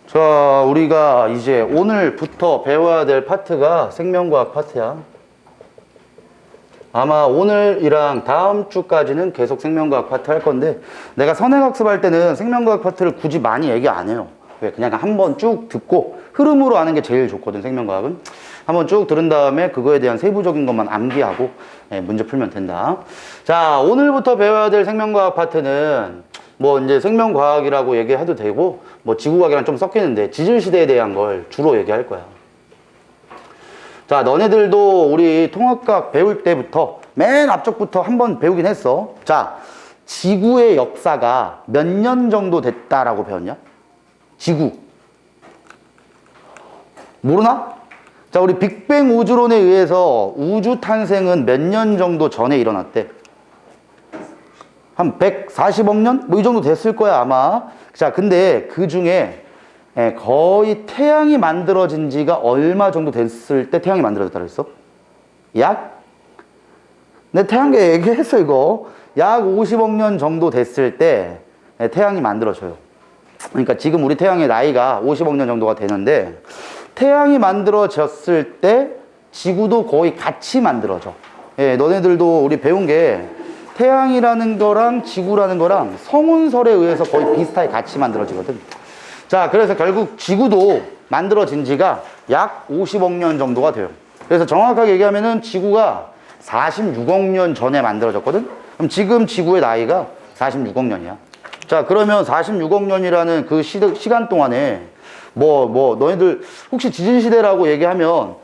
자, 우리가 이제 오늘부터 배워야 될 파트가 생명과학 파트야. 아마 오늘이랑 다음 주까지는 계속 생명과학 파트 할 건데, 내가 선행학습 할 때는 생명과학 파트를 굳이 많이 얘기 안 해요. 왜? 그냥 한번 쭉 듣고 흐름으로 아는 게 제일 좋거든, 생명과학은. 한번 쭉 들은 다음에 그거에 대한 세부적인 것만 암기하고 문제 풀면 된다. 자, 오늘부터 배워야 될 생명과학 파트는 뭐 이제 생명과학이라고 얘기해도 되고, 뭐 지구과학이랑 좀 섞이는데 지질시대에 대한 걸 주로 얘기할 거야. 자, 너네들도 우리 통합과학 배울 때부터 맨 앞쪽부터 한번 배우긴 했어. 자, 지구의 역사가 몇 년 정도 됐다라고 배웠냐? 지구. 모르나? 자, 우리 빅뱅 우주론에 의해서 우주 탄생은 몇 년 정도 전에 일어났대? 한 140억 년? 뭐 이 정도 됐을 거야, 아마. 자, 근데 그 중에 거의 태양이 만들어진 지가 얼마 정도 됐을 때 태양이 만들어졌다 그랬어? 내 태양계 얘기했어, 이거. 약 50억 년 정도 됐을 때 태양이 만들어져요. 그러니까 지금 우리 태양의 나이가 50억 년 정도가 되는데, 태양이 만들어졌을 때 지구도 거의 같이 만들어져. 너네들도 우리 배운 게 태양이라는 거랑 지구라는 거랑 성운설에 의해서 거의 비슷하게 같이 만들어지거든. 자, 그래서 결국 지구도 만들어진 지가 약 50억 년 정도가 돼요. 그래서 정확하게 얘기하면은 지구가 46억 년 전에 만들어졌거든. 그럼 지금 지구의 나이가 46억 년이야. 자, 그러면 46억 년이라는 그 시간 동안에 너희들 혹시 지진시대라고 얘기하면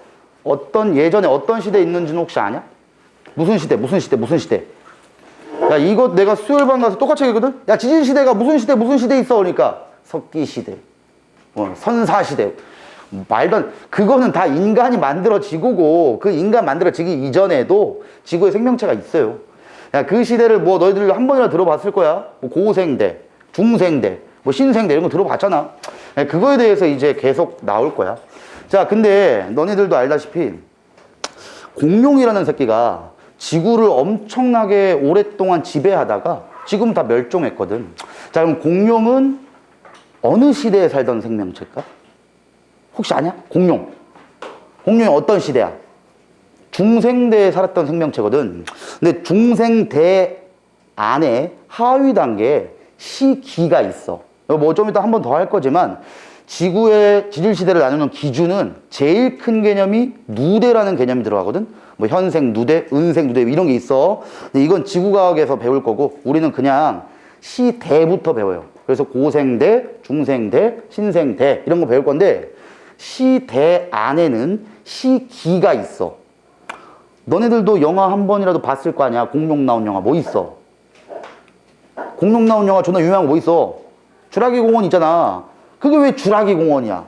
예전에 어떤 시대에 있는지는 혹시 아냐? 무슨 시대? 야, 이거 내가 수요일반 가서 똑같이 얘기했거든? 야, 지진시대가 무슨 시대 있어? 그러니까 석기시대, 선사시대. 말도 안, 그거는 다 인간이 만들어지고, 그 인간 만들어지기 이전에도 지구에 생명체가 있어요. 야, 그 시대를 너희들 한 번이라도 들어봤을 거야. 고생대, 중생대, 신생대 이런 거 들어봤잖아. 그거에 대해서 이제 계속 나올 거야. 자, 근데 너희들도 알다시피 공룡이라는 새끼가 지구를 엄청나게 오랫동안 지배하다가 지금 다 멸종했거든. 자, 그럼 공룡은 어느 시대에 살던 생명체일까? 혹시 아냐? 공룡이 어떤 시대야? 중생대에 살았던 생명체거든. 근데 중생대 안에 하위 단계에 시기가 있어. 좀 이따 한 번 더 할 거지만, 지구의 지질시대를 나누는 기준은 제일 큰 개념이 누대라는 개념이 들어가거든. 현생 누대, 은생 누대 이런 게 있어. 근데 이건 지구과학에서 배울 거고, 우리는 그냥 시대부터 배워요. 그래서 고생대, 중생대, 신생대 이런 거 배울 건데, 시대 안에는 시기가 있어. 너네들도 영화 한 번이라도 봤을 거 아니야. 공룡 나온 영화 뭐 있어? 공룡 나온 영화 존나 유명한 거 뭐 있어? 쥐라기 공원 있잖아. 그게 왜 쥐라기 공원이야?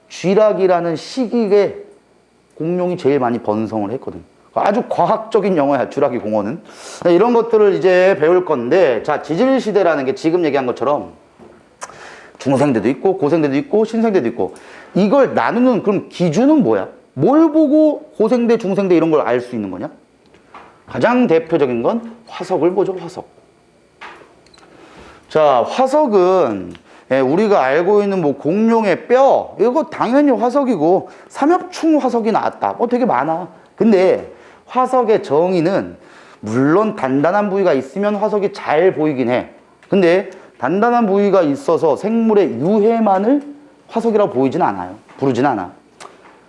쥐라기라는 시기에 공룡이 제일 많이 번성을 했거든. 아주 과학적인 영화야, 쥐라기 공원은. 이런 것들을 이제 배울 건데, 자, 지질시대라는 게 지금 얘기한 것처럼 중생대도 있고, 고생대도 있고, 신생대도 있고, 이걸 나누는 그럼 기준은 뭐야? 뭘 보고 고생대, 중생대 이런 걸 알 수 있는 거냐? 가장 대표적인 건 화석을 보죠, 화석. 자, 화석은 우리가 알고 있는 공룡의 뼈, 이거 당연히 화석이고, 삼엽충 화석이 나왔다. 되게 많아. 근데 화석의 정의는 물론 단단한 부위가 있으면 화석이 잘 보이긴 해. 근데 단단한 부위가 있어서 생물의 유해만을 화석이라고 부르진 않아.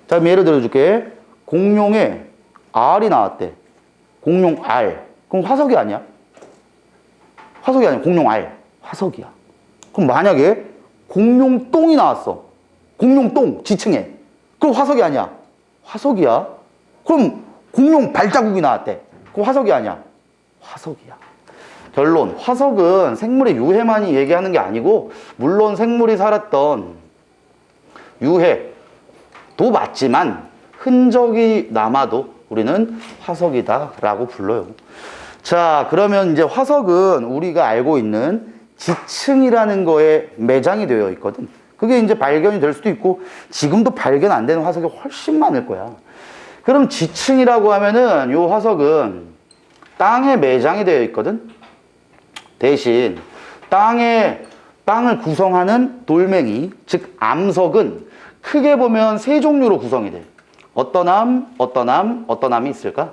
자, 예를 들어줄게. 공룡의 알이 나왔대. 공룡 알. 그럼 화석이 아니야? 공룡 알. 화석이야. 그럼 만약에 공룡 똥이 나왔어. 공룡 똥, 지층에. 그럼 화석이 아니야? 화석이야. 그럼 공룡 발자국이 나왔대. 그럼 화석이 아니야? 화석이야. 결론, 화석은 생물의 유해만이 얘기하는 게 아니고, 물론 생물이 살았던 유해도 맞지만 흔적이 남아도 우리는 화석이다라고 불러요. 자, 그러면 이제 화석은 우리가 알고 있는 지층이라는 거에 매장이 되어 있거든. 그게 이제 발견이 될 수도 있고, 지금도 발견 안 되는 화석이 훨씬 많을 거야. 그럼 지층이라고 하면은 요 화석은 땅에 매장이 되어 있거든. 대신 땅에 빵을 구성하는 돌멩이, 즉 암석은 크게 보면 세 종류로 구성이 돼. 어떤 암이 있을까?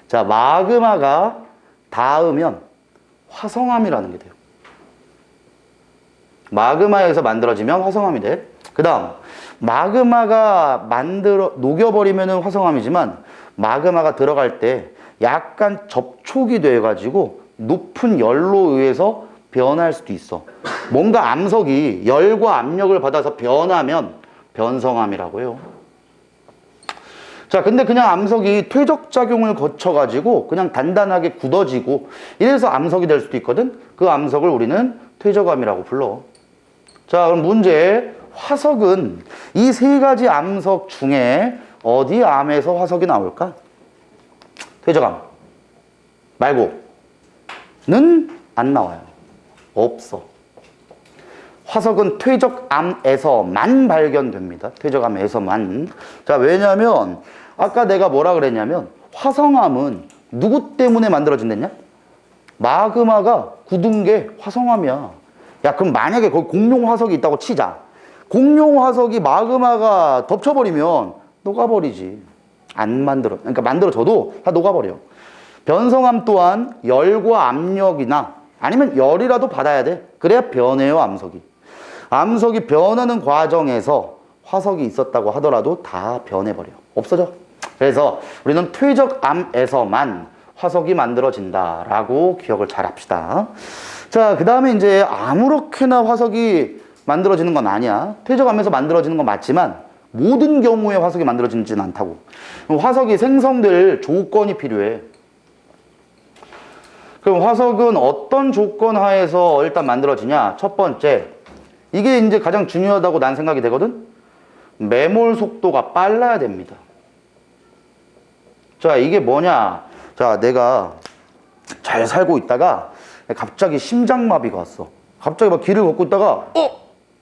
자, 마그마가 닿으면 화성암이라는 게 돼요. 마그마에서 만들어지면 화성암이 돼. 그 다음, 마그마가 녹여버리면 화성암이지만 마그마가 들어갈 때 약간 접촉이 돼가지고 높은 열로 의해서 변할 수도 있어. 뭔가 암석이 열과 압력을 받아서 변하면 변성암이라고 해요. 자, 근데 그냥 암석이 퇴적작용을 거쳐가지고 그냥 단단하게 굳어지고 이래서 암석이 될 수도 있거든? 그 암석을 우리는 퇴적암이라고 불러. 자, 그럼 문제. 화석은 이 세 가지 암석 중에 어디 암에서 화석이 나올까? 퇴적암 말고는 안 나와요. 없어. 화석은 퇴적암에서만 발견됩니다. 퇴적암에서만. 자, 왜냐면 아까 내가 뭐라 그랬냐면 화성암은 누구 때문에 만들어진댔냐? 마그마가 굳은 게 화성암이야. 야, 그럼 만약에 거기 공룡 화석이 있다고 치자. 공룡 화석이 마그마가 덮쳐버리면 녹아버리지. 그러니까 만들어져도 다 녹아버려. 변성암 또한 열과 압력이나 아니면 열이라도 받아야 돼. 그래야 변해요, 암석이. 암석이 변하는 과정에서 화석이 있었다고 하더라도 다 변해버려. 없어져. 그래서 우리는 퇴적암에서만 화석이 만들어진다라고 기억을 잘 합시다. 자, 그 다음에 이제 아무렇게나 화석이 만들어지는 건 아니야. 퇴적암에서 만들어지는 건 맞지만 모든 경우에 화석이 만들어지지는 않다고. 화석이 생성될 조건이 필요해. 그럼 화석은 어떤 조건 하에서 일단 만들어지냐? 첫 번째, 이게 이제 가장 중요하다고 난 생각이 되거든? 매몰 속도가 빨라야 됩니다. 자, 이게 뭐냐? 자, 내가 잘 살고 있다가 갑자기 심장마비가 왔어. 갑자기 막 길을 걷고 있다가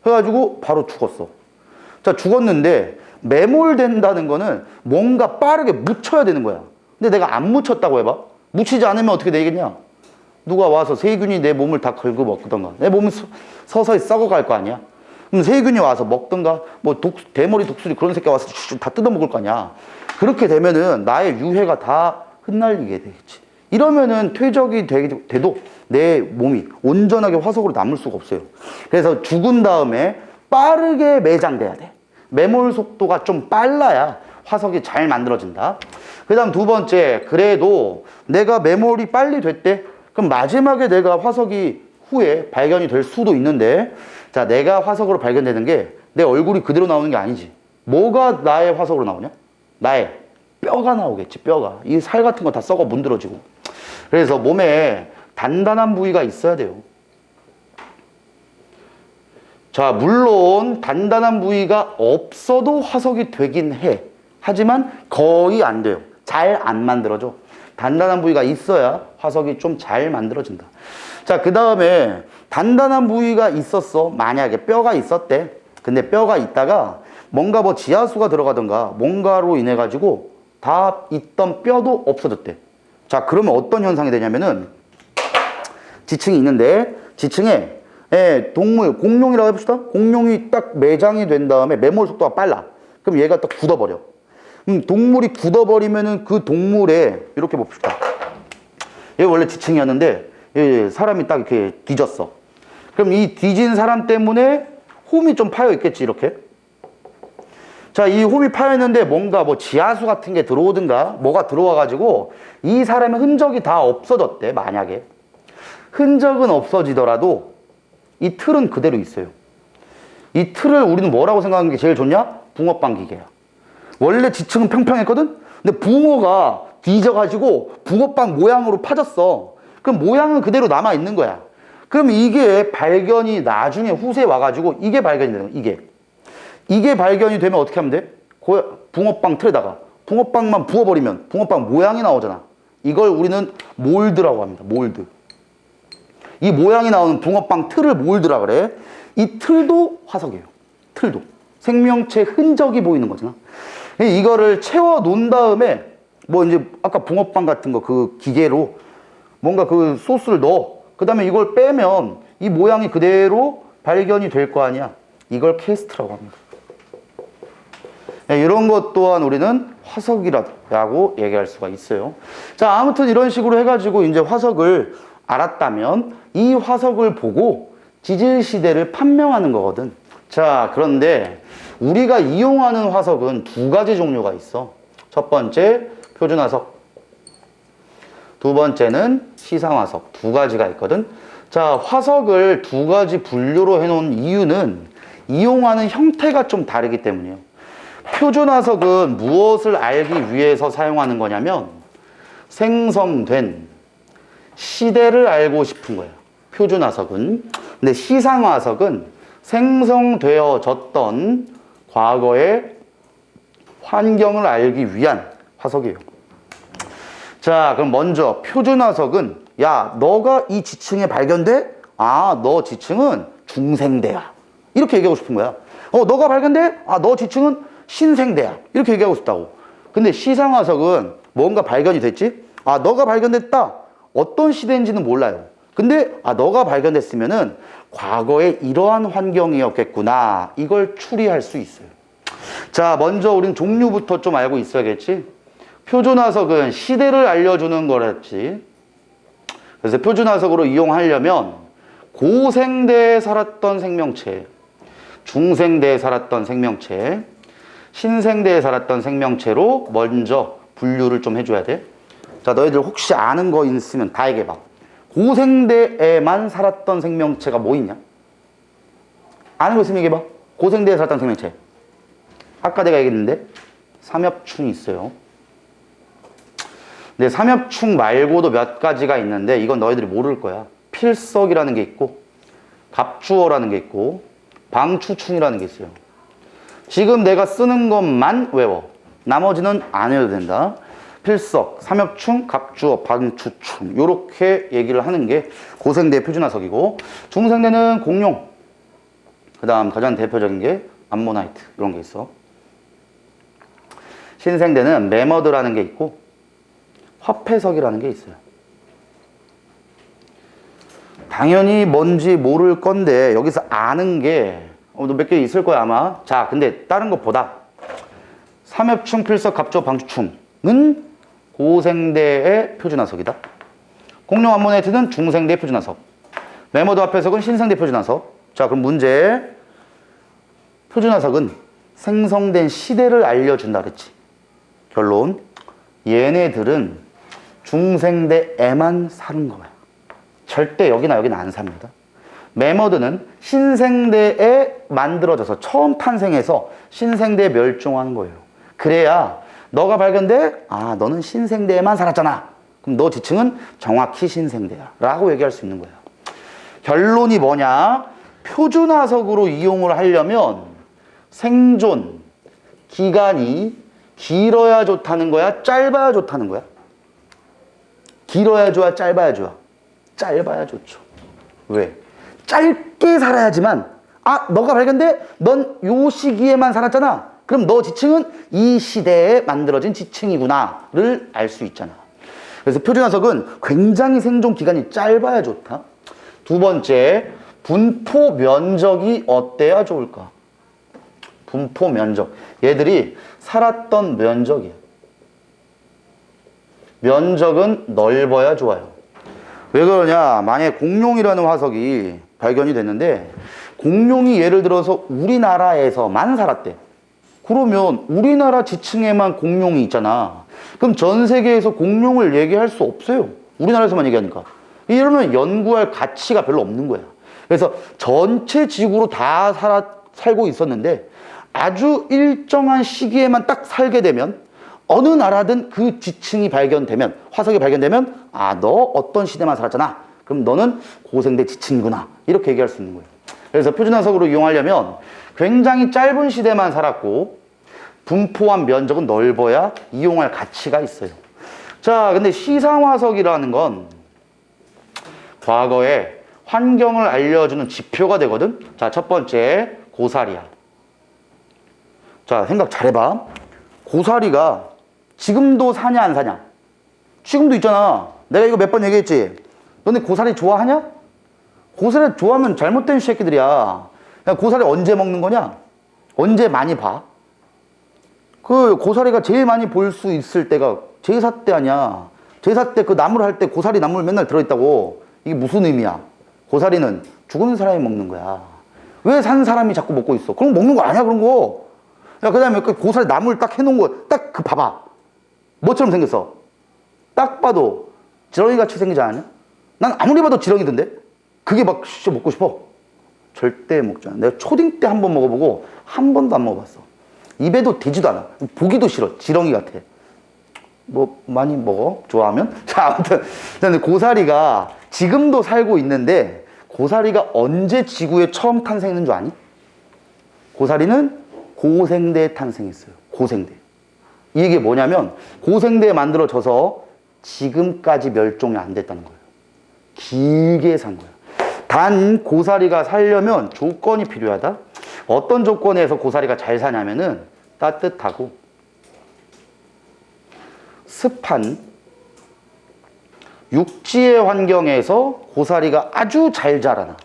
해가지고 바로 죽었어. 자, 죽었는데 매몰된다는 거는 뭔가 빠르게 묻혀야 되는 거야. 근데 내가 안 묻혔다고 해봐. 묻히지 않으면 어떻게 되겠냐? 누가 와서 세균이 내 몸을 다 긁어 먹던가, 내 몸은 서서히 썩어갈 거 아니야? 그럼 세균이 와서 먹던가, 뭐 대머리 독수리 그런 새끼가 와서 다 뜯어먹을 거 아니야? 그렇게 되면은 나의 유해가 다 흩날리게 되겠지. 이러면은 퇴적이 돼도 내 몸이 온전하게 화석으로 남을 수가 없어요. 그래서 죽은 다음에 빠르게 매장돼야 돼. 매몰 속도가 좀 빨라야 화석이 잘 만들어진다. 그 다음 두 번째, 그래도 내가 매몰이 빨리 됐대? 그럼 마지막에 내가 화석이 후에 발견이 될 수도 있는데, 자, 내가 화석으로 발견되는 게 내 얼굴이 그대로 나오는 게 아니지. 뭐가 나의 화석으로 나오냐? 나의 뼈가 나오겠지, 뼈가. 이 살 같은 거 다 썩어 문드러지고. 그래서 몸에 단단한 부위가 있어야 돼요. 자, 물론 단단한 부위가 없어도 화석이 되긴 해. 하지만 거의 안 돼요. 잘 안 만들어져. 단단한 부위가 있어야 화석이 좀 잘 만들어진다. 자, 그 다음에 단단한 부위가 있었어. 만약에 뼈가 있었대. 근데 뼈가 있다가 뭔가 뭐 지하수가 들어가던가 뭔가로 인해 가지고 다 있던 뼈도 없어졌대. 자, 그러면 어떤 현상이 되냐면은 지층이 있는데 지층에 동물, 공룡이라고 해봅시다. 공룡이 딱 매장이 된 다음에 매몰 속도가 빨라. 그럼 얘가 딱 굳어버려. 동물이 굳어버리면은 그 동물에 이렇게 봅시다. 얘 원래 지층이었는데 사람이 딱 이렇게 뒤졌어. 그럼 이 뒤진 사람 때문에 홈이 좀 파여 있겠지, 이렇게. 자, 이 홈이 파여 있는데 뭔가 뭐 지하수 같은 게 들어오든가 뭐가 들어와가지고 이 사람의 흔적이 다 없어졌대, 만약에. 흔적은 없어지더라도 이 틀은 그대로 있어요. 이 틀을 우리는 뭐라고 생각하는 게 제일 좋냐? 붕어빵 기계야. 원래 지층은 평평했거든? 근데 붕어가 뒤져가지고 붕어빵 모양으로 파졌어. 그럼 모양은 그대로 남아있는 거야. 그럼 이게 발견이 나중에 후세에 와가지고 이게 발견이 되는 거야, 이게 발견이 되면 어떻게 하면 돼? 붕어빵 틀에다가 붕어빵만 부어버리면 붕어빵 모양이 나오잖아. 이걸 우리는 몰드라고 합니다. 몰드. 이 모양이 나오는 붕어빵 틀을 몰드라 그래. 이 틀도 화석이에요. 틀도. 생명체 흔적이 보이는 거잖아. 이거를 채워 놓은 다음에 뭐 이제 아까 붕어빵 같은 거 그 기계로 뭔가 그 소스를 넣어. 그 다음에 이걸 빼면 이 모양이 그대로 발견이 될 거 아니야. 이걸 캐스트라고 합니다. 네, 이런 것 또한 우리는 화석이라고 얘기할 수가 있어요. 자, 아무튼 이런 식으로 해가지고 이제 화석을 알았다면 이 화석을 보고 지질 시대를 판명하는 거거든. 자, 그런데 우리가 이용하는 화석은 두 가지 종류가 있어. 첫 번째 표준화석, 두 번째는 시상화석. 두 가지가 있거든. 자, 화석을 두 가지 분류로 해놓은 이유는 이용하는 형태가 좀 다르기 때문이에요. 표준화석은 무엇을 알기 위해서 사용하는 거냐면 생성된 시대를 알고 싶은 거예요. 표준화석은. 근데 시상화석은 생성되어졌던 과거의 환경을 알기 위한 화석이에요. 자, 그럼 먼저 표준화석은 야, 너가 이 지층에 발견돼? 아, 너 지층은 중생대야. 이렇게 얘기하고 싶은 거야. 너가 발견돼? 아, 너 지층은 신생대야. 이렇게 얘기하고 싶다고. 근데 시상화석은 뭔가 발견이 됐지? 아, 너가 발견됐다. 어떤 시대인지는 몰라요. 근데 너가 발견됐으면은 과거에 이러한 환경이었겠구나. 이걸 추리할 수 있어요. 자, 먼저 우린 종류부터 좀 알고 있어야겠지? 표준화석은 시대를 알려주는 거랬지. 그래서 표준화석으로 이용하려면 고생대에 살았던 생명체, 중생대에 살았던 생명체, 신생대에 살았던 생명체로 먼저 분류를 좀 해줘야 돼. 자, 너희들 혹시 아는 거 있으면 다 얘기해봐. 고생대에만 살았던 생명체가 뭐 있냐? 아는 거 있으면 얘기해봐. 고생대에 살았던 생명체. 아까 내가 얘기했는데 삼엽충이 있어요. 근데 삼엽충 말고도 몇 가지가 있는데 이건 너희들이 모를 거야. 필석이라는 게 있고 갑주어라는 게 있고 방추충이라는 게 있어요. 지금 내가 쓰는 것만 외워. 나머지는 안 해도 된다. 필석, 삼엽충, 갑주어, 방추충 요렇게 얘기를 하는 게 고생대 표준화석이고, 중생대는 공룡, 그 다음 가장 대표적인 게 암모나이트 이런 게 있어. 신생대는 매머드라는 게 있고 화폐석이라는 게 있어요. 당연히 뭔지 모를 건데 여기서 아는 게 몇 개 있을 거야 아마. 자, 근데 다른 것보다 삼엽충, 필석, 갑주어, 방추충은 고생대의 표준화석이다. 공룡 암모나이트는 중생대 표준화석, 매머드 화폐석은 신생대 표준화석. 자, 그럼 문제. 표준화석은 생성된 시대를 알려준다 그랬지. 결론, 얘네들은 중생대에만 사는 거야. 절대 여기나 여기는 안 삽니다. 매머드는 신생대에 만들어져서 처음 탄생해서 신생대에 멸종하는 거예요. 그래야 너가 발견돼? 아, 너는 신생대에만 살았잖아. 그럼 너 지층은 정확히 신생대야 라고 얘기할 수 있는 거야. 결론이 뭐냐? 표준화석으로 이용을 하려면 생존 기간이 길어야 좋다는 거야? 짧아야 좋다는 거야? 길어야 좋아? 짧아야 좋아? 짧아야 좋죠. 왜? 짧게 살아야지만, 아, 너가 발견돼? 넌 요 시기에만 살았잖아. 그럼 너 지층은 이 시대에 만들어진 지층이구나를 알 수 있잖아. 그래서 표준화석은 굉장히 생존 기간이 짧아야 좋다. 두 번째, 분포 면적이 어때야 좋을까? 분포 면적. 얘들이 살았던 면적이야. 면적은 넓어야 좋아요. 왜 그러냐? 만약에 공룡이라는 화석이 발견이 됐는데 공룡이 예를 들어서 우리나라에서만 살았대. 그러면 우리나라 지층에만 공룡이 있잖아. 그럼 전 세계에서 공룡을 얘기할 수 없어요. 우리나라에서만 얘기하니까. 이러면 연구할 가치가 별로 없는 거야. 그래서 전체 지구로 다 살고 있었는데 아주 일정한 시기에만 딱 살게 되면 어느 나라든 그 지층이 발견되면, 화석이 발견되면, 아, 너 어떤 시대만 살았잖아. 그럼 너는 고생대 지층이구나. 이렇게 얘기할 수 있는 거예요. 그래서 표준화석으로 이용하려면 굉장히 짧은 시대만 살았고 분포한 면적은 넓어야 이용할 가치가 있어요. 자, 근데 시상화석이라는 건 과거에 환경을 알려주는 지표가 되거든. 자, 첫 번째 고사리야. 자, 생각 잘해봐. 고사리가 지금도 사냐 안 사냐? 지금도 있잖아. 내가 이거 몇 번 얘기했지. 너네 고사리 좋아하냐? 고사리 좋아하면 잘못된 새끼들이야. 야, 고사리 언제 먹는 거냐? 언제 많이 봐? 그 고사리가 제일 많이 볼 수 있을 때가 제사 때 아니야. 제사 때 그 나물 할 때 고사리 나물 맨날 들어있다고. 이게 무슨 의미야? 고사리는 죽은 사람이 먹는 거야. 왜 산 사람이 자꾸 먹고 있어? 그럼 먹는 거 아니야, 그런 거. 야, 그 다음에 그 고사리 나물 딱 해놓은 거, 딱 그 봐봐. 뭐처럼 생겼어? 딱 봐도 지렁이 같이 생기지 않냐? 난 아무리 봐도 지렁이던데? 그게 막 진짜 먹고 싶어? 절대 먹지 않아. 내가 초딩 때 한 번 먹어보고 한 번도 안 먹어봤어. 입에도 대지도 않아. 보기도 싫어. 지렁이 같아. 뭐 많이 먹어? 좋아하면? 자, 아무튼 근데 고사리가 지금도 살고 있는데 고사리가 언제 지구에 처음 탄생했는 줄 아니? 고사리는 고생대에 탄생했어요. 고생대. 이게 뭐냐면 고생대에 만들어져서 지금까지 멸종이 안 됐다는 거예요. 길게 산 거예요. 단 고사리가 살려면 조건이 필요하다. 어떤 조건에서 고사리가 잘 사냐면은 따뜻하고 습한 육지의 환경에서 고사리가 아주 잘 자라나.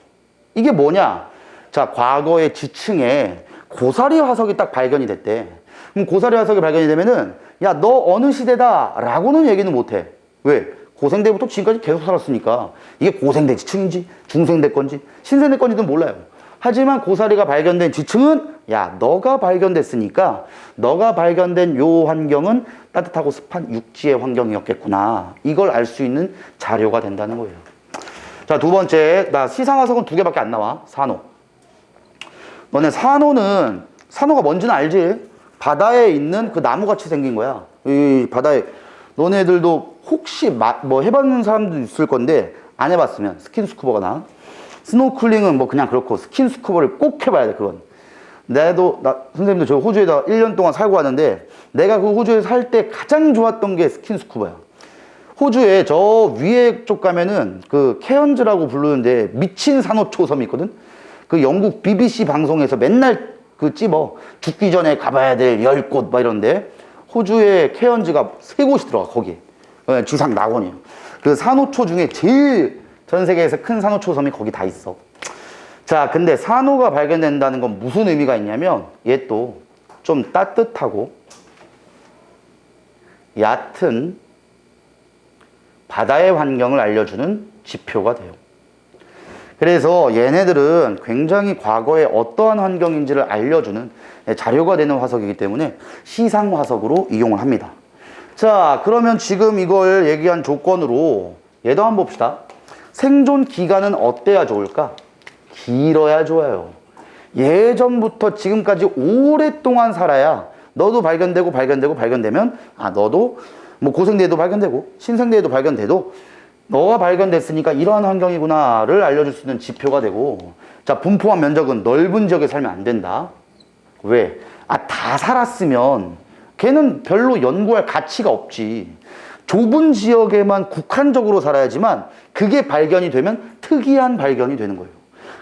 이게 뭐냐? 자, 과거의 지층에 고사리 화석이 딱 발견이 됐대. 그럼 고사리 화석이 발견이 되면은 야, 너 어느 시대다 라고는 얘기는 못해. 왜? 고생대부터 지금까지 계속 살았으니까 이게 고생대 지층인지 중생대 건지 신생대 건지는 몰라요. 하지만 고사리가 발견된 지층은 야, 너가 발견됐으니까 너가 발견된 요 환경은 따뜻하고 습한 육지의 환경이었겠구나. 이걸 알 수 있는 자료가 된다는 거예요. 자, 두 번째, 나 시상화석은 2개밖에 안 나와. 산호. 너네 산호가 뭔지는 알지? 바다에 있는 그 나무같이 생긴 거야. 이 바다에 너네들도 혹시 뭐 해봤는 사람도 있을 건데 안 해봤으면 스킨스쿠버가 스노클링은 뭐 그냥 그렇고 스킨스쿠버를 꼭 해봐야 돼. 그건 선생님도 저 호주에다 1년 동안 살고 왔는데 내가 그 호주에 살 때 가장 좋았던 게 스킨스쿠버야. 호주에 저 위에 쪽 가면은 그 케언즈라고 부르는데 미친 산호초 섬이 있거든. 그 영국 BBC 방송에서 맨날 그 찝어. 죽기 전에 가봐야 될 10곳 막 이런데 호주의 케언즈가 3곳이 들어가. 거기에 주상 낙원이에요. 그 산호초 중에 제일 전 세계에서 큰 산호초 섬이 거기 다 있어. 자, 근데 산호가 발견된다는 건 무슨 의미가 있냐면 얘 또 좀 따뜻하고 얕은 바다의 환경을 알려주는 지표가 돼요. 그래서 얘네들은 굉장히 과거에 어떠한 환경인지를 알려주는 자료가 되는 화석이기 때문에 시상 화석으로 이용을 합니다. 자, 그러면 지금 이걸 얘기한 조건으로 얘도 한번 봅시다. 생존 기간은 어때야 좋을까? 길어야 좋아요. 예전부터 지금까지 오랫동안 살아야 너도 발견되면 너도 뭐 고생대에도 발견되고 신생대에도 발견돼도 너가 발견됐으니까 이러한 환경이구나를 알려줄 수 있는 지표가 되고, 자, 분포한 면적은 넓은 지역에 살면 안 된다. 왜? 다 살았으면 걔는 별로 연구할 가치가 없지. 좁은 지역에만 국한적으로 살아야지만 그게 발견이 되면 특이한 발견이 되는 거예요.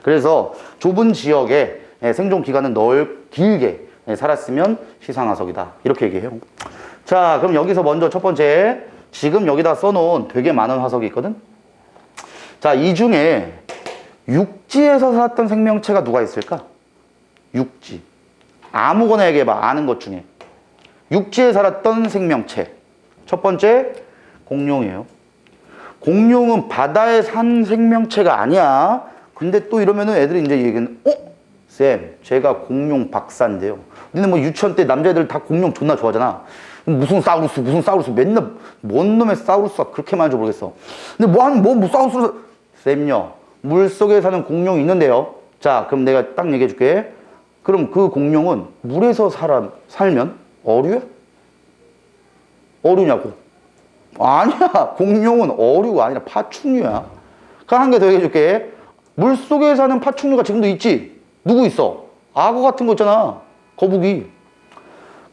그래서 좁은 지역에 생존 기간은 길게 살았으면 시상화석이다. 이렇게 얘기해요. 자, 그럼 여기서 먼저 첫 번째, 지금 여기다 써놓은 되게 많은 화석이 있거든? 자, 이 중에 육지에서 살았던 생명체가 누가 있을까? 육지. 아무거나 얘기해봐. 아는 것 중에. 육지에 살았던 생명체. 첫 번째, 공룡이에요. 공룡은 바다에 산 생명체가 아니야. 근데 또 이러면은 애들이 이제 얘기는, 쌤, 제가 공룡 박사인데요. 근데 뭐 유치원 때 남자애들 다 공룡 존나 좋아하잖아. 무슨 사우루스, 맨날 뭔 놈의 사우루스가 그렇게 많은지 모르겠어. 근데 사우루스, 쌤요, 물속에 사는 공룡이 있는데요. 자, 그럼 내가 딱 얘기해 줄게. 그럼 그 공룡은 물에서 살면 어류야? 어류냐고? 아니야. 공룡은 어류가 아니라 파충류야. 그럼 한 개 더 얘기해 줄게. 물속에 사는 파충류가 지금도 있지? 누구 있어? 악어 같은 거 있잖아. 거북이.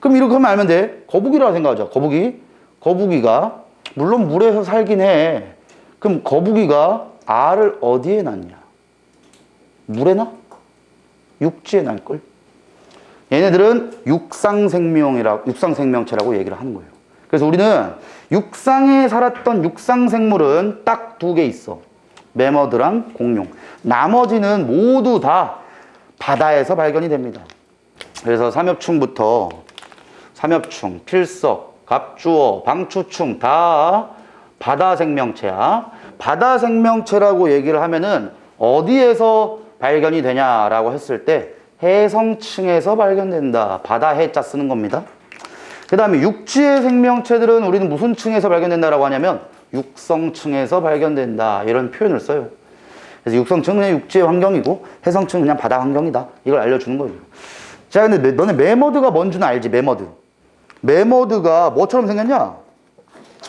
그럼 이렇게 하면 알면 돼. 거북이라고 생각하자. 거북이가 물론 물에서 살긴 해. 그럼 거북이가 알을 어디에 낳냐? 물에 나? 육지에 날걸? 얘네들은 육상생명체라고 얘기를 하는 거예요. 그래서 우리는 육상에 살았던 육상생물은 딱 2개 있어. 매머드랑 공룡. 나머지는 모두 다 바다에서 발견이 됩니다. 그래서 삼엽충부터 삼엽충, 필석, 갑주어, 방추충 다 바다 생명체야. 바다 생명체라고 얘기를 하면은 어디에서 발견이 되냐라고 했을 때 해성층에서 발견된다. 바다 해자 쓰는 겁니다. 그 다음에 육지의 생명체들은 우리는 무슨 층에서 발견된다라고 하냐면 육성층에서 발견된다. 이런 표현을 써요. 그래서 육성층은 그냥 육지의 환경이고 해성층은 그냥 바다 환경이다. 이걸 알려주는 거예요. 자, 근데 너네 매머드가 뭔지는 알지? 매머드. 매머드가 뭐처럼 생겼냐?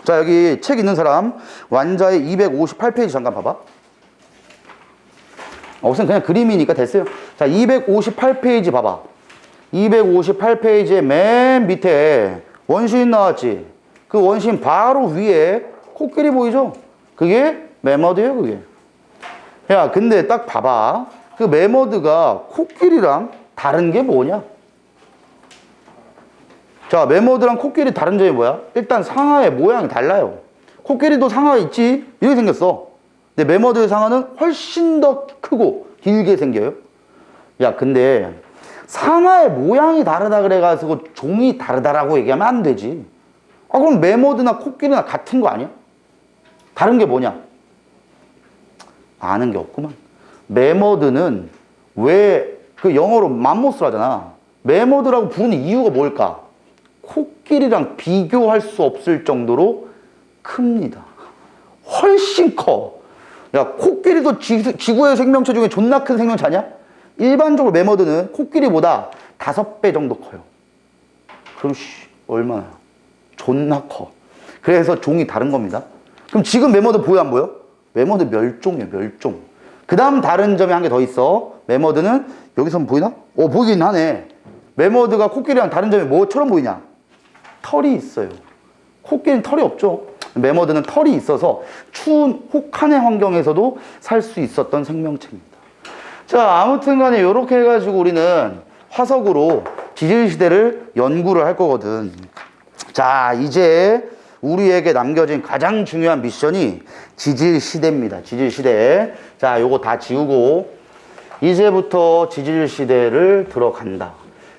자, 여기 책 있는 사람 완자의 258페이지 잠깐 봐봐. 우선 그냥 그림이니까 됐어요. 자, 258페이지 봐봐. 258페이지의 맨 밑에 원시인 나왔지? 그 원시인 바로 위에 코끼리 보이죠? 그게 매머드예요, 그게. 야, 근데 딱 봐봐. 그 매머드가 코끼리랑 다른 게 뭐냐? 자, 매머드랑 코끼리 다른 점이 뭐야? 일단 상아의 모양이 달라요. 코끼리도 상아 있지? 이렇게 생겼어. 근데 매머드의 상아는 훨씬 더 크고 길게 생겨요. 야, 근데 상아의 모양이 다르다 그래가지고 종이 다르다라고 얘기하면 안 되지. 아, 그럼 매머드나 코끼리나 같은 거 아니야? 다른 게 뭐냐? 아는 게 없구만. 매머드는 왜 그 영어로 맘모스를 하잖아. 매머드라고 부르는 이유가 뭘까? 코끼리랑 비교할 수 없을 정도로 큽니다. 훨씬 커. 야, 코끼리도 지구의 생명체 중에 존나 큰 생명체 아니야? 일반적으로 매머드는 코끼리보다 5배 정도 커요. 그럼 얼마나? 존나 커. 그래서 종이 다른 겁니다. 그럼 지금 매머드 보여 안 보여? 매머드 멸종이에요, 멸종. 그 다음 다른 점이 한 개 더 있어. 매머드는 여기서 보이나? 보이긴 하네. 매머드가 코끼리랑 다른 점이 뭐처럼 보이냐? 털이 있어요. 코끼리는 털이 없죠. 매머드는 털이 있어서 추운 혹한의 환경에서도 살 수 있었던 생명체입니다. 자, 아무튼 간에 이렇게 해가지고 우리는 화석으로 지질시대를 연구를 할 거거든. 자, 이제 우리에게 남겨진 가장 중요한 미션이 지질시대입니다. 지질시대. 자, 요거 다 지우고 이제부터 지질시대를 들어간다.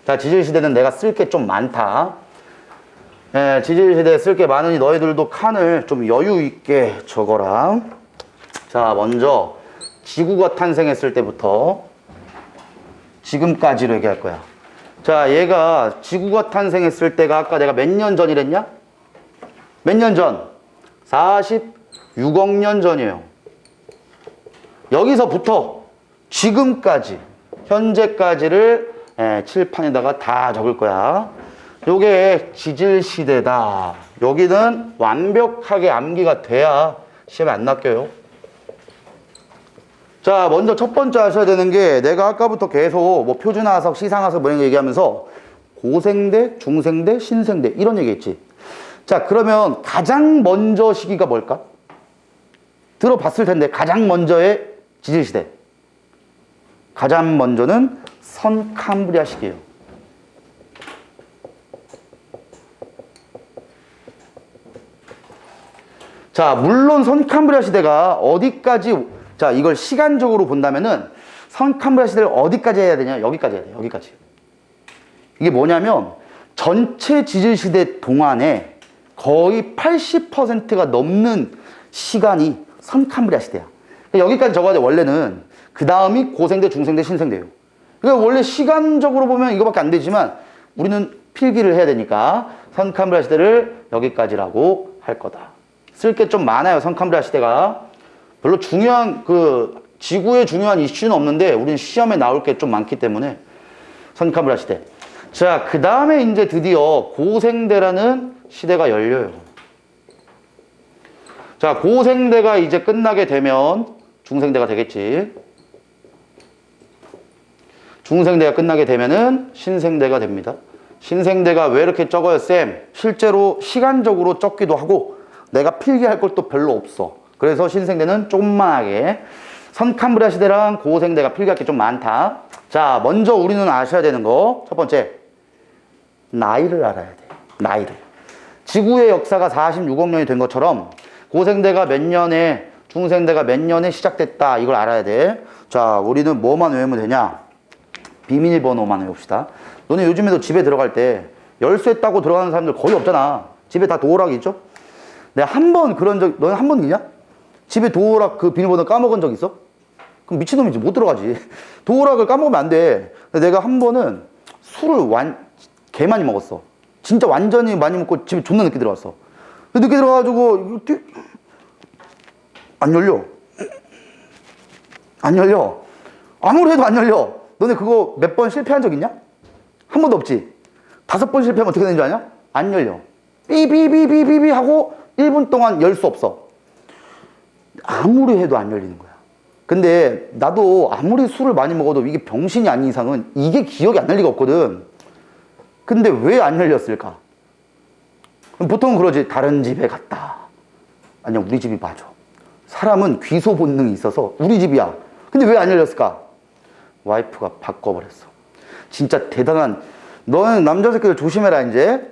자, 지질시대는 내가 쓸 게 좀 많다. 예, 지질시대에 쓸 게 많으니 너희들도 칸을 좀 여유 있게 적어라. 자, 먼저 지구가 탄생했을 때부터 지금까지로 얘기할 거야. 자, 얘가 지구가 탄생했을 때가 아까 내가 몇 년 전이랬냐? 몇 년 전? 46억 년 전이에요. 여기서부터 지금까지, 현재까지를 칠판에다가 다 적을 거야. 요게 지질시대다. 여기는 완벽하게 암기가 돼야 시험에 안 낚여요. 자, 먼저 첫 번째 아셔야 되는 게 내가 아까부터 계속 뭐 표준화석, 시상화석 뭐 이런 거 얘기하면서 고생대, 중생대, 신생대 이런 얘기 했지. 자, 그러면 가장 먼저 시기가 뭘까? 들어봤을 텐데 가장 먼저의 지질시대. 가장 먼저는 선캄브리아 시기예요. 자, 물론 선캄브리아 시대가 어디까지, 자, 이걸 시간적으로 본다면은 선캄브리아 시대를 어디까지 해야 되냐? 여기까지 해야 돼, 여기까지. 이게 뭐냐면 전체 지질시대 동안에 거의 80%가 넘는 시간이 선캄브리아 시대야. 그러니까 여기까지 적어야 돼, 원래는. 그 다음이 고생대, 중생대, 신생대예요. 그러니까 원래 시간적으로 보면 이거밖에 안 되지만 우리는 필기를 해야 되니까 선캄브리아 시대를 여기까지라고 할 거다. 쓸 게 좀 많아요, 선캄브리아 시대가. 별로 중요한, 지구에 중요한 이슈는 없는데 우리는 시험에 나올 게 좀 많기 때문에 선캄브리아 시대. 자, 그 다음에 이제 드디어 고생대라는 시대가 열려요. 자, 고생대가 이제 끝나게 되면 중생대가 되겠지. 중생대가 끝나게 되면은 신생대가 됩니다. 신생대가 왜 이렇게 적어요, 쌤? 실제로 시간적으로 적기도 하고 내가 필기할 것도 별로 없어. 그래서 신생대는 조그만하게. 선캄브리아 시대랑 고생대가 필기할 게 좀 많다. 자, 먼저 우리는 아셔야 되는 거. 첫 번째, 나이를 알아야 돼. 나이를. 지구의 역사가 46억 년이 된 것처럼 고생대가 몇 년에 중생대가 몇 년에 시작됐다. 이걸 알아야 돼. 자, 우리는 뭐만 외우면 되냐? 비밀번호만 외웁시다. 너네 요즘에도 집에 들어갈 때 열쇠 따고 들어가는 사람들 거의 없잖아. 집에 다 도어락 있죠? 내가 한 번 그런 적, 너는 한 번 있냐? 집에 도어락 그 비밀번호 까먹은 적 있어? 그럼 미친놈이지. 못 들어가지. 도어락을 까먹으면 안 돼. 근데 내가 한 번은 술을 개 많이 먹었어. 진짜 완전히 많이 먹고 집에 존나 늦게 들어갔어. 늦게 들어가가지고 안 열려. 안 열려. 아무리 해도 안 열려. 너네 그거 몇 번 실패한 적 있냐? 한 번도 없지. 5번 실패하면 어떻게 되는 줄 아냐? 안 열려. 삐삐삐삐삐삐 하고 1분 동안 열 수 없어. 아무리 해도 안 열리는 거야. 근데 나도 아무리 술을 많이 먹어도 이게 병신이 아닌 이상은 이게 기억이 안 날 리가 없거든. 근데 왜 안 열렸을까? 보통은 그러지. 다른 집에 갔다. 아니야, 우리 집이 맞아. 사람은 귀소 본능이 있어서 우리 집이야. 근데 왜 안 열렸을까? 와이프가 바꿔버렸어. 진짜 대단한. 너는 남자 새끼들 조심해라 이제.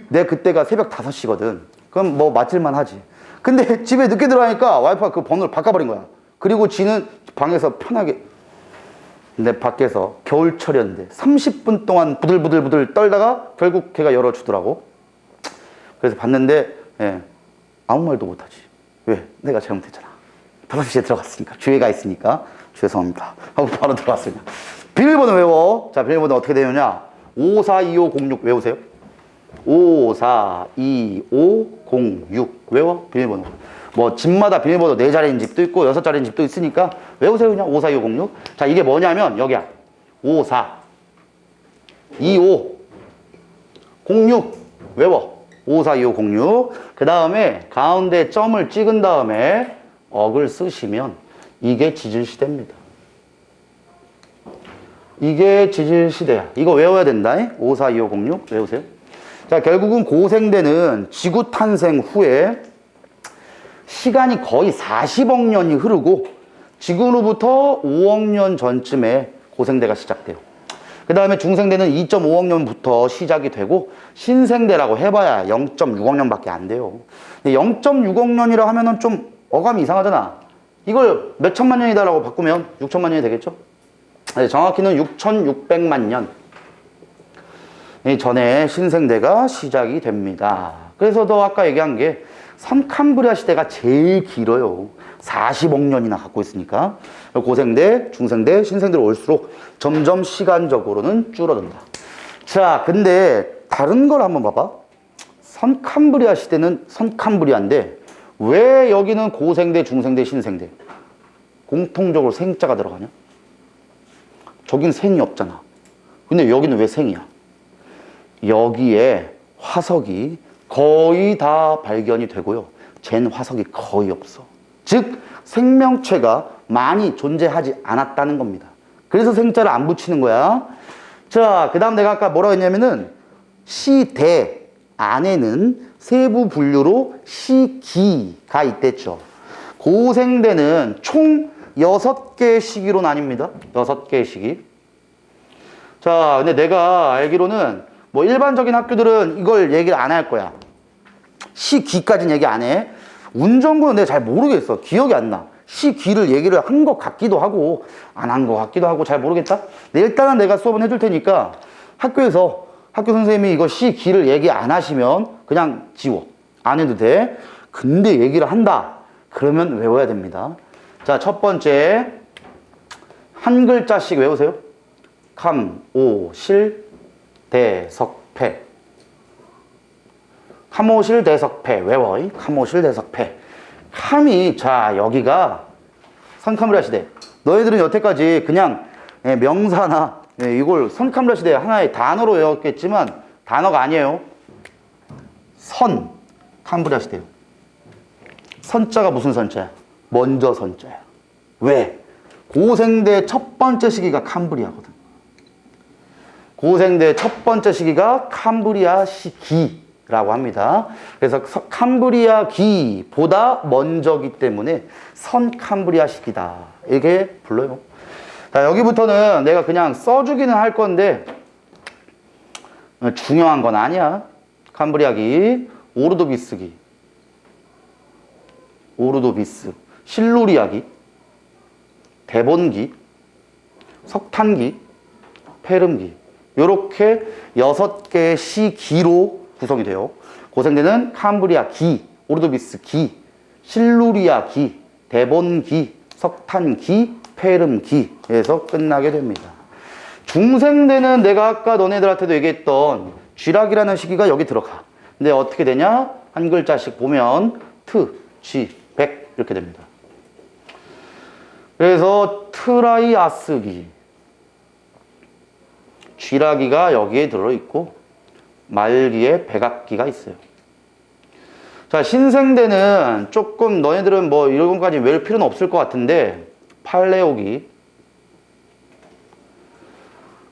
내 그때가 새벽 5시거든. 그럼 뭐 맞을만 하지. 근데 집에 늦게 들어가니까 와이프가 그 번호를 바꿔버린 거야. 그리고 지는 방에서 편하게, 내 밖에서 겨울철이었는데 30분 동안 부들부들 떨다가 결국 걔가 열어주더라고. 그래서 봤는데 아무 말도 못하지. 왜? 내가 잘못했잖아. 5시에 들어갔으니까. 주회가 있으니까 죄송합니다 하고 바로 들어갔어요. 비밀번호 외워. 자, 비밀번호 어떻게 되느냐? 542506 외우세요. 542506 외워. 비밀번호. 뭐 집마다 비밀번호 4자리인 집도 있고 6자리인 집도 있으니까 외우세요. 그냥 542506. 자, 이게 뭐냐면 여기야. 54 25 06 외워. 542506. 그 다음에 가운데 점을 찍은 다음에 억을 쓰시면 이게 지질시대입니다. 이게 지질시대야. 이거 외워야 된다. 542506 외우세요. 자, 결국은 고생대는 지구 탄생 후에 시간이 거의 40억 년이 흐르고 지구로부터 5억 년 전쯤에 고생대가 시작돼요. 그 다음에 중생대는 2.5억 년부터 시작이 되고 신생대라고 해봐야 0.6억 년밖에 안 돼요. 0.6억 년이라 하면은 좀 어감이 이상하잖아. 이걸 몇 천만 년이다라고 바꾸면 6천만 년이 되겠죠? 네, 정확히는 6,600만 년 전에 신생대가 시작이 됩니다. 그래서 더 아까 얘기한 게 선캄브리아 시대가 제일 길어요. 40억 년이나 갖고 있으니까. 고생대, 중생대, 신생대로 올수록 점점 시간적으로는 줄어든다. 자, 근데 다른 걸 한번 봐봐. 선캄브리아 시대는 선캄브리아인데 왜 여기는 고생대, 중생대, 신생대 공통적으로 생자가 들어가냐? 저긴 생이 없잖아. 근데 여기는 왜 생이야? 여기에 화석이 거의 다 발견이 되고요. 잰 화석이 거의 없어. 즉 생명체가 많이 존재하지 않았다는 겁니다. 그래서 생자를 안 붙이는 거야. 자, 그 다음 내가 아까 뭐라고 했냐면은 시대 안에는 세부 분류로 시기가 있댔죠. 고생대는 총 6개의 시기로 나뉩니다. 6개의 시기. 자, 근데 내가 알기로는 뭐 일반적인 학교들은 이걸 얘기를 안 할 거야. 시기까지는 얘기 안 해. 운전고는 내가 잘 모르겠어. 기억이 안 나. 시기를 얘기를 한 것 같기도 하고 안 한 것 같기도 하고 잘 모르겠다. 근데 일단은 내가 수업은 해줄 테니까 학교에서 학교 선생님이 이거 시기를 얘기 안 하시면 그냥 지워. 안 해도 돼. 근데 얘기를 한다. 그러면 외워야 됩니다. 자, 첫 번째 한 글자씩 외우세요. 감오실 대석패. 감오실 대석패 외워. 감오실 대석패. 감이, 자, 여기가 선캄브리아 시대. 너희들은 여태까지 그냥 명사나 이걸 선캄브리아 시대 하나의 단어로 외웠겠지만 단어가 아니에요. 선, 캄브리아 시대요. 선자가 무슨 선자야? 먼저 선자야. 왜? 고생대 첫 번째 시기가 캄브리아거든. 고생대 첫 번째 시기가 캄브리아 시기라고 합니다. 그래서 캄브리아 기보다 먼저기 때문에 선캄브리아 시기다. 이렇게 불러요. 자, 여기부터는 내가 그냥 써주기는 할 건데 중요한 건 아니야. 캄브리아기, 오르도비스기. 오르도비스. 실루리아기, 대본기, 석탄기, 폐름기. 요렇게 6개의 시기로 구성이 돼요. 고생대는 캄브리아 기, 오르도비스 기, 실루리아 기, 대본기, 석탄기, 폐름기에서 끝나게 됩니다. 중생대는 내가 아까 너네들한테도 얘기했던 쥐락이라는 시기가 여기 들어가. 근데 어떻게 되냐? 한 글자씩 보면 트, 쥐, 백 이렇게 됩니다. 그래서 트라이아스기, 쥐라기가 여기에 들어있고 말기에 백악기가 있어요. 자, 신생대는 조금 너희들은 뭐 이런 것까지 외울 필요는 없을 것 같은데 팔레오기,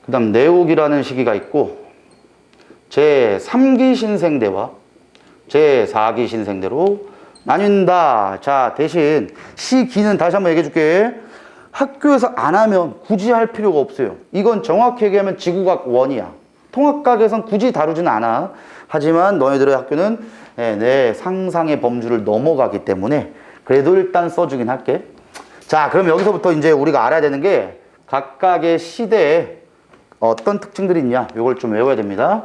그 다음 네오기라는 시기가 있고 제3기 신생대와 제4기 신생대로 나뉜다. 자, 대신 시기는 다시 한번 얘기해 줄게. 학교에서 안 하면 굳이 할 필요가 없어요. 이건 정확히 얘기하면 지구과학 1이야. 통합과학에선 굳이 다루지는 않아. 하지만 너희들의 학교는 내 상상의 범주를 넘어가기 때문에 그래도 일단 써주긴 할게. 자, 그럼 여기서부터 이제 우리가 알아야 되는 게 각각의 시대에 어떤 특징들이 있냐, 이걸 좀 외워야 됩니다.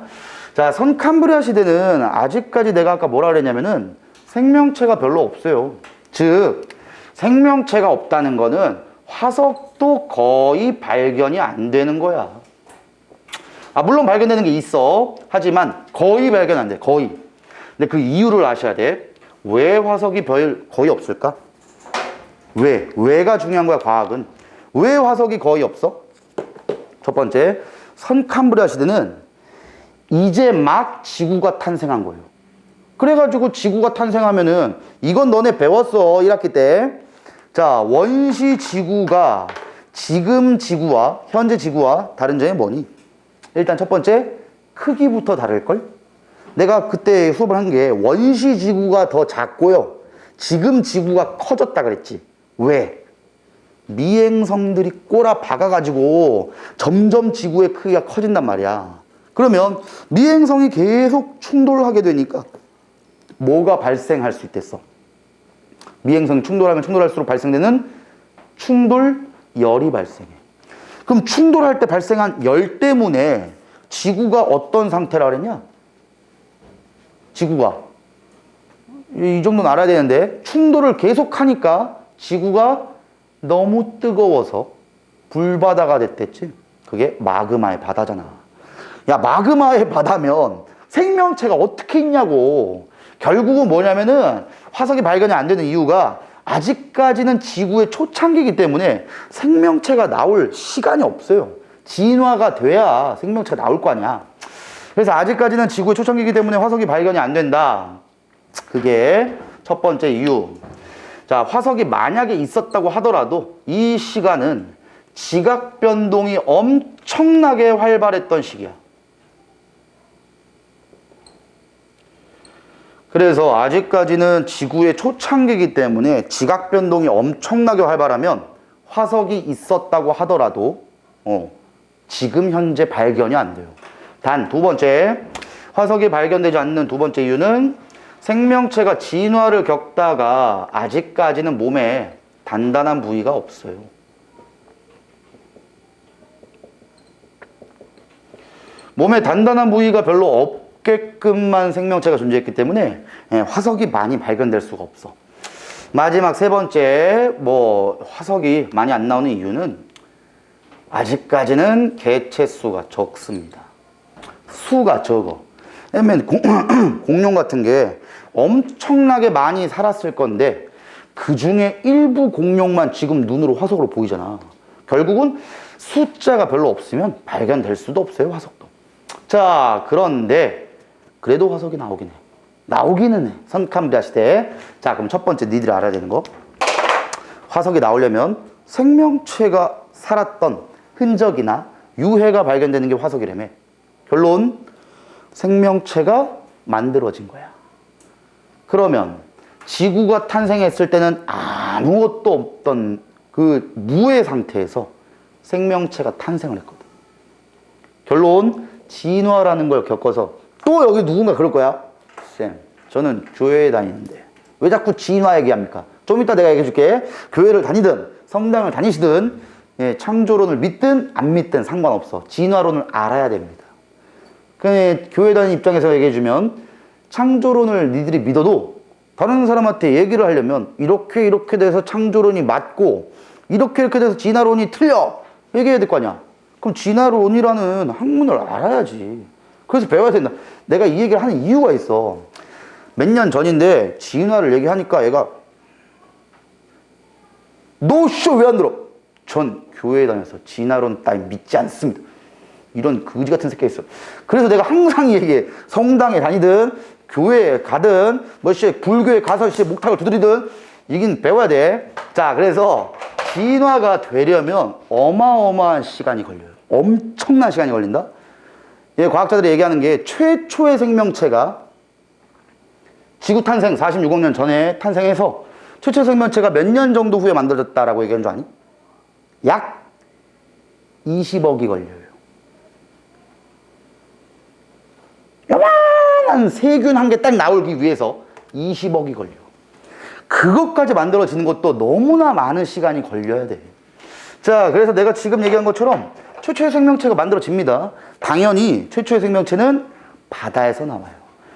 자, 선캄브리아 시대는 아직까지 내가 아까 뭐라 그랬냐면은 생명체가 별로 없어요. 즉, 생명체가 없다는 거는 화석도 거의 발견이 안 되는 거야. 물론 발견되는 게 있어. 하지만 거의 발견 안 돼. 거의. 근데 그 이유를 아셔야 돼. 왜 화석이 거의 없을까? 왜? 왜가 중요한 거야, 과학은. 왜 화석이 거의 없어? 첫 번째, 선캄브리아 시대는 이제 막 지구가 탄생한 거예요. 그래가지고 지구가 탄생하면은 이건 너네 배웠어, 1학기 때. 자, 원시 지구가 지금 지구와 현재 지구와 다른 점이 뭐니? 일단 첫 번째, 크기부터 다를걸? 내가 그때 수업을 한 게 원시 지구가 더 작고요, 지금 지구가 커졌다 그랬지. 왜? 미행성들이 꼬라 박아가지고 점점 지구의 크기가 커진단 말이야. 그러면 미행성이 계속 충돌하게 되니까 뭐가 발생할 수 있겠어? 미행성이 충돌하면 충돌할수록 발생되는 충돌열이 발생해. 그럼 충돌할 때 발생한 열 때문에 지구가 어떤 상태라 그랬냐? 지구가 이 정도는 알아야 되는데 충돌을 계속하니까 지구가 너무 뜨거워서 불바다가 됐댔지. 그게 마그마의 바다잖아. 야, 마그마의 바다면 생명체가 어떻게 있냐고. 결국은 뭐냐면은 화석이 발견이 안 되는 이유가 아직까지는 지구의 초창기이기 때문에 생명체가 나올 시간이 없어요. 진화가 돼야 생명체가 나올 거 아니야. 그래서 아직까지는 지구의 초창기이기 때문에 화석이 발견이 안 된다. 그게 첫 번째 이유. 자, 화석이 만약에 있었다고 하더라도 이 시간은 지각 변동이 엄청나게 활발했던 시기야. 그래서 아직까지는 지구의 초창기이기 때문에 지각 변동이 엄청나게 활발하면 화석이 있었다고 하더라도 지금 현재 발견이 안 돼요. 단 두 번째, 화석이 발견되지 않는 두 번째 이유는 생명체가 진화를 겪다가 아직까지는 몸에 단단한 부위가 없어요. 몸에 단단한 부위가 별로 없게끔만 생명체가 존재했기 때문에 화석이 많이 발견될 수가 없어. 마지막 세 번째, 화석이 많이 안 나오는 이유는 아직까지는 개체 수가 적습니다. 수가 적어. 왜냐면 공룡 같은 게 엄청나게 많이 살았을 건데 그 중에 일부 공룡만 지금 눈으로 화석으로 보이잖아. 결국은 숫자가 별로 없으면 발견될 수도 없어요, 화석도. 자, 그런데 그래도 화석이 나오긴 해. 나오기는 해. 선캄브리아 시대에. 자, 그럼 첫 번째 니들이 알아야 되는 거. 화석이 나오려면 생명체가 살았던 흔적이나 유해가 발견되는 게 화석이라며. 결론, 생명체가 만들어진 거야. 그러면 지구가 탄생했을 때는 아무것도 없던 그 무의 상태에서 생명체가 탄생을 했거든. 결론, 진화라는 걸 겪어서 또 여기 누군가 그럴 거야. 쌤, 저는 교회에 다니는데 왜 자꾸 진화 얘기합니까? 좀 이따 내가 얘기해 줄게. 교회를 다니든 성당을 다니시든 예, 창조론을 믿든 안 믿든 상관없어. 진화론을 알아야 됩니다. 교회 다니는 입장에서 얘기해 주면 창조론을 니들이 믿어도 다른 사람한테 얘기를 하려면 이렇게 돼서 창조론이 맞고 이렇게 돼서 진화론이 틀려 얘기해야 될 거 아니야. 그럼 진화론이라는 학문을 알아야지. 그래서 배워야 된다. 내가 이 얘기를 하는 이유가 있어. 몇 년 전인데 진화를 얘기하니까 얘가 노쇼 왜 안 들어? 전 교회에 다녀서 진화론 따위 믿지 않습니다. 이런 거지 같은 새끼가 있어. 그래서 내가 항상 얘기해. 성당에 다니든 교회에 가든 불교에 가서 목탁을 두드리든 이긴 배워야 돼. 자, 그래서 진화가 되려면 어마어마한 시간이 걸려요. 엄청난 시간이 걸린다. 예, 과학자들이 얘기하는 게 최초의 생명체가 지구 탄생 46억 년 전에 탄생해서 최초의 생명체가 몇 년 정도 후에 만들어졌다라고 얘기하는 줄 아니? 약 20억이 걸려요. 요만한 세균 한 개 딱 나오기 위해서 20억이 걸려. 그것까지 만들어지는 것도 너무나 많은 시간이 걸려야 돼. 자, 그래서 내가 지금 얘기한 것처럼 최초의 생명체가 만들어집니다. 당연히 최초의 생명체는 바다에서 나와요.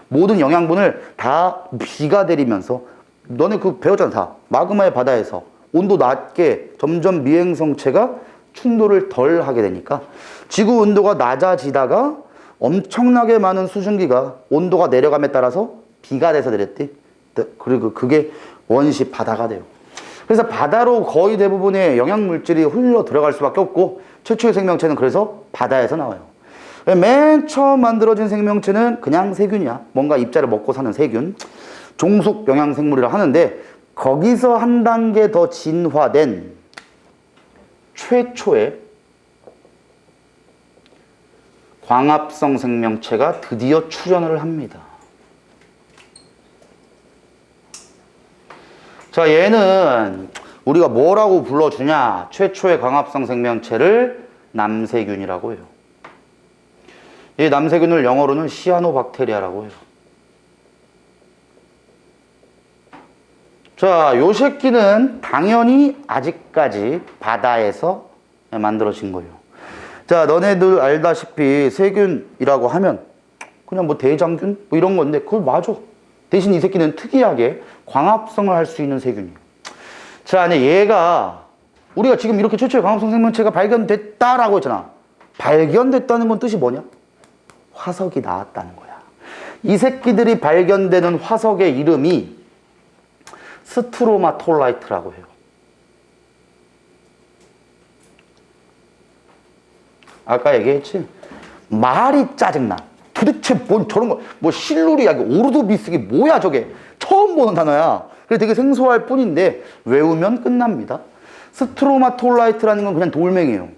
모든 영양분을 다 비가 내리면서 너네 그거 배웠잖아. 다 마그마의 바다에서 온도 낮게 점점 미행성체가 충돌을 덜 하게 되니까 지구 온도가 낮아지다가 엄청나게 많은 수증기가 온도가 내려감에 따라서 비가 돼서 내렸대. 그리고 그게 원시 바다가 돼요. 그래서 바다로 거의 대부분의 영양물질이 흘러 들어갈 수밖에 없고 최초의 생명체는 그래서 바다에서 나와요. 맨 처음 만들어진 생명체는 그냥 세균이야. 뭔가 입자를 먹고 사는 세균. 종속 영양생물이라 하는데 거기서 한 단계 더 진화된 최초의 광합성 생명체가 드디어 출현을 합니다. 자, 얘는 우리가 뭐라고 불러주냐? 최초의 광합성 생명체를 남세균이라고 해요. 이 남세균을 영어로는 시아노박테리아라고 해요. 자, 요 새끼는 당연히 아직까지 바다에서 만들어진 거예요. 자, 너네들 알다시피 세균이라고 하면 그냥 뭐 대장균? 뭐 이런 건데 그걸 맞아. 대신 이 새끼는 특이하게 광합성을 할 수 있는 세균이에요. 자, 근데 얘가 우리가 지금 이렇게 최초의 광합성 생명체가 발견됐다라고 했잖아. 발견됐다는 건 뜻이 뭐냐? 화석이 나왔다는 거야. 이 새끼들이 발견되는 화석의 이름이 스트로마톨라이트라고 해요. 아까 얘기했지? 말이 짜증나. 도대체 뭔 저런 거, 뭐 실루리아기, 오르도비스기 뭐야 저게. 처음 보는 단어야. 그래 되게 생소할 뿐인데 외우면 끝납니다. 스트로마톨라이트라는 건 그냥 돌멩이에요.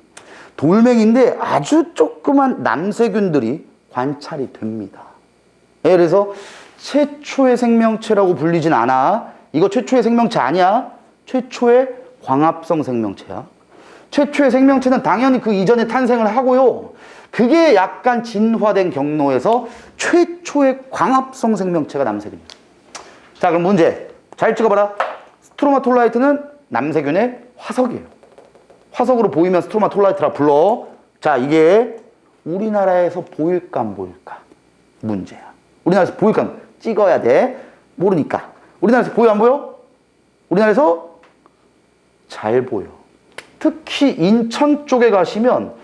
돌멩이인데 아주 조그만 남세균들이 관찰이 됩니다. 그래서 최초의 생명체라고 불리진 않아. 이거 최초의 생명체 아니야. 최초의 광합성 생명체야. 최초의 생명체는 당연히 그 이전에 탄생을 하고요. 그게 약간 진화된 경로에서 최초의 광합성 생명체가 남세균이에요. 자, 그럼 문제. 잘 찍어봐라. 스트로마톨라이트는 남세균의 화석이에요. 화석으로 보이면 스트로마톨라이트라 불러. 자, 이게 우리나라에서 보일까 안 보일까? 문제야. 우리나라에서 보일까? 찍어야 돼. 모르니까. 우리나라에서 보여 안 보여? 우리나라에서 잘 보여. 특히 인천 쪽에 가시면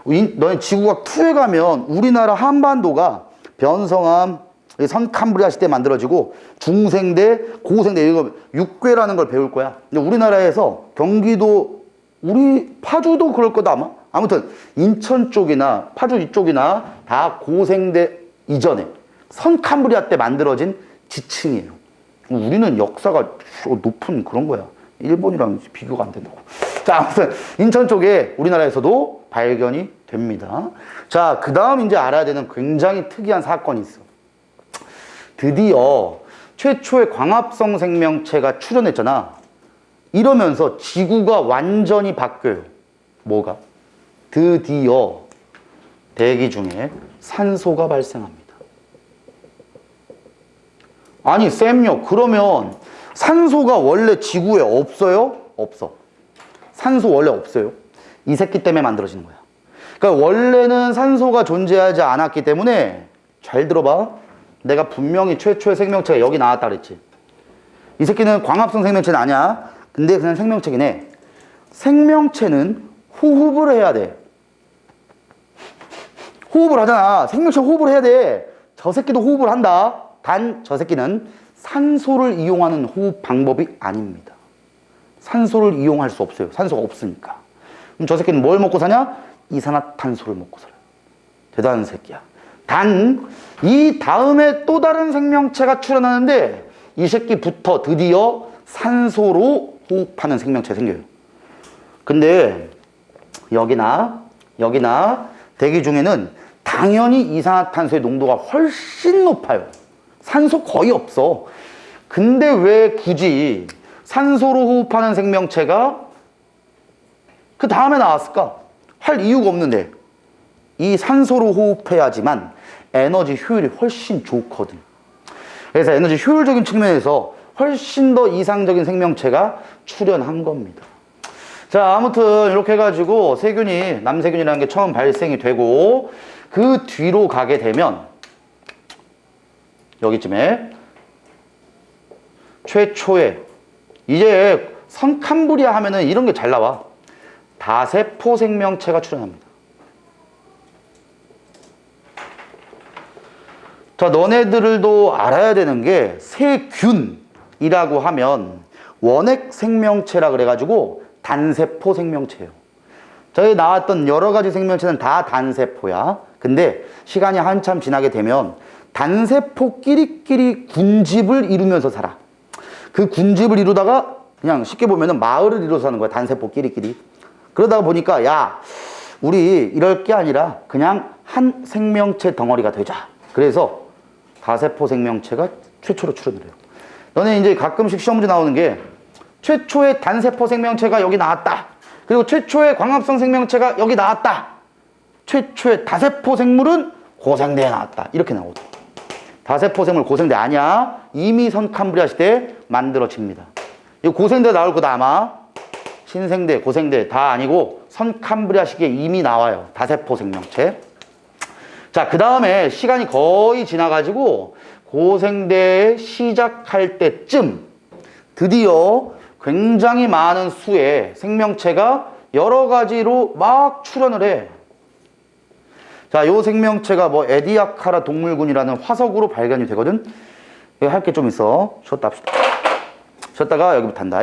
너네 지구과학 2에 가면 우리나라 한반도가 변성암, 선캄브리아 시대 만들어지고 중생대, 고생대 이거 육괴라는 걸 배울 거야. 근데 우리나라에서 경기도 우리 파주도 그럴 거다 아마. 아무튼 인천 쪽이나 파주 이쪽이나 다 고생대 이전에 선캄브리아 때 만들어진 지층이에요. 우리는 역사가 높은 그런 거야. 일본이랑 비교가 안 된다고. 자, 아무튼 인천 쪽에 우리나라에서도 발견이 됩니다. 자, 그 다음 이제 알아야 되는 굉장히 특이한 사건이 있어. 드디어 최초의 광합성 생명체가 출현했잖아. 이러면서 지구가 완전히 바뀌어요. 뭐가? 드디어 대기 중에 산소가 발생합니다. 아니 쌤요, 그러면 산소가 원래 지구에 없어요? 없어. 산소 원래 없어요. 이 새끼 때문에 만들어지는 거야. 그러니까 원래는 산소가 존재하지 않았기 때문에 잘 들어봐. 내가 분명히 최초의 생명체가 여기 나왔다 그랬지. 이 새끼는 광합성 생명체는 아니야. 근데 그냥 생명체긴 해. 생명체는 호흡을 해야 돼. 호흡을 하잖아. 생명체 호흡을 해야 돼. 저 새끼도 호흡을 한다. 단 저 새끼는 산소를 이용하는 호흡 방법이 아닙니다. 산소를 이용할 수 없어요. 산소가 없으니까. 그럼 저 새끼는 뭘 먹고 사냐? 이산화탄소를 먹고 살아요. 대단한 새끼야. 단 이 다음에 또 다른 생명체가 출현하는데 이 새끼부터 드디어 산소로 호흡하는 생명체가 생겨요. 근데 여기나 대기 중에는 당연히 이산화탄소의 농도가 훨씬 높아요. 산소 거의 없어. 근데 왜 굳이 산소로 호흡하는 생명체가 그 다음에 나왔을까? 할 이유가 없는데 이 산소로 호흡해야지만 에너지 효율이 훨씬 좋거든. 그래서 에너지 효율적인 측면에서 훨씬 더 이상적인 생명체가 출현한 겁니다. 자, 아무튼 이렇게 해가지고 세균이, 남세균이라는 게 처음 발생이 되고 그 뒤로 가게 되면 여기쯤에 최초의 이제 선캄브리아 하면은 이런 게 잘 나와. 다세포 생명체가 출현합니다. 자, 너네들도 알아야 되는 게 세균이라고 하면 원핵 생명체라 그래가지고 단세포 생명체예요. 저희 나왔던 여러 가지 생명체는 다 단세포야. 근데 시간이 한참 지나게 되면 단세포끼리끼리 군집을 이루면서 살아. 그 군집을 이루다가 그냥 쉽게 보면은 마을을 이루어서 사는 거야. 단세포끼리끼리. 그러다가 보니까 야, 우리 이럴 게 아니라 그냥 한 생명체 덩어리가 되자. 그래서 다세포 생명체가 최초로 출현을 해요. 너네 이제 가끔씩 시험 문제 나오는 게 최초의 단세포 생명체가 여기 나왔다. 그리고 최초의 광합성 생명체가 여기 나왔다. 최초의 다세포 생물은 고생대에 나왔다. 이렇게 나오죠. 다세포 생물 고생대 아니야. 이미 선캄브리아 시대에 만들어집니다. 이 고생대 나올 거다 아마. 신생대, 고생대 다 아니고 선캄브리아 시기에 이미 나와요. 다세포 생명체. 자, 그 다음에 시간이 거의 지나가지고 고생대 시작할 때쯤 드디어 굉장히 많은 수의 생명체가 여러 가지로 막 출현을 해. 자, 요 생명체가 뭐 에디아카라 동물군이라는 화석으로 발견이 되거든. 여기 할 게 좀 있어. 쉬었다 합시다. 쉬었다가 여기부터 한다.